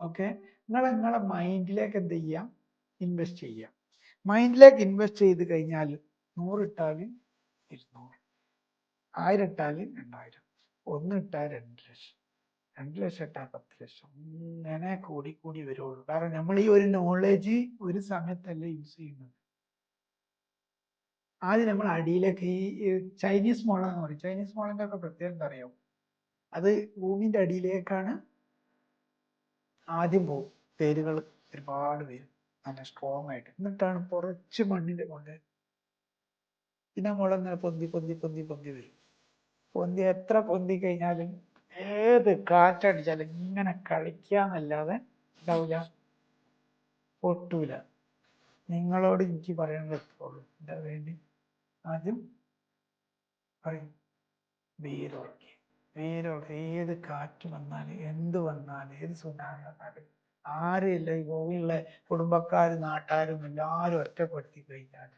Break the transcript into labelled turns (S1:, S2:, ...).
S1: Okay. നിങ്ങളെ മൈൻഡിലേക്ക് എന്ത് ചെയ്യാം, ഇൻവെസ്റ്റ് ചെയ്യാം. മൈൻഡിലേക്ക് ഇൻവെസ്റ്റ് ചെയ്ത് കഴിഞ്ഞാൽ 100 ഇട്ടാൽ 200, 1000 ഇട്ടാൽ 2000, 1 ഇട്ടാൽ 2 ലക്ഷം, 2 ലക്ഷം ഇട്ടാൽ 10 ലക്ഷം, ഇങ്ങനെ കൂടി കൂടി വരുള്ളൂ. കാരണം നമ്മൾ ഈ ഒരു നോളേജ് ഒരു സമയത്തല്ല യൂസ് ചെയ്യുന്നത്. ആദ്യം നമ്മൾ അടിയിലേക്ക് ഈ ചൈനീസ് മോള എന്ന് പറയും. ചൈനീസ് മോളിന്റെ ഒക്കെ പ്രത്യേകം എന്താ അറിയാം, അത് ഭൂമിന്റെ അടിയിലേക്കാണ് ആദ്യം പോകും. വേരുകൾ ഒരുപാട് വരും നല്ല സ്ട്രോങ് ആയിട്ട്, എന്നിട്ടാണ് കുറച്ച് മണ്ണിന്റെ കൊണ്ട് പിന്നെ മുള ഇങ്ങനെ പൊന്തി പൊന്തി പൊന്തി പൊന്തി വരും. പൊന്തി എത്ര പൊന്തി കഴിഞ്ഞാലും ഏത് കാറ്റടിച്ചാലും ഇങ്ങനെ കളിക്കാന്നല്ലാതെ ഉണ്ടാവില്ല, പൊട്ടൂല. നിങ്ങളോട് എനിക്ക് പറയാൻ എത്തുള്ളൂ, എന്താ വേണ്ടി ആദ്യം പറയും, വേരുറക്കി. വേരുറക്കി. ഏത് കാറ്റ് വന്നാലും എന്ത് വന്നാലും ഏത് സുനാമി വന്നാലും ആരുമില്ല, ഈ ഭൂമിയുള്ള കുടുംബക്കാരും നാട്ടാരും എല്ലാവരും ഒറ്റപ്പെടുത്തി കഴിഞ്ഞാൽ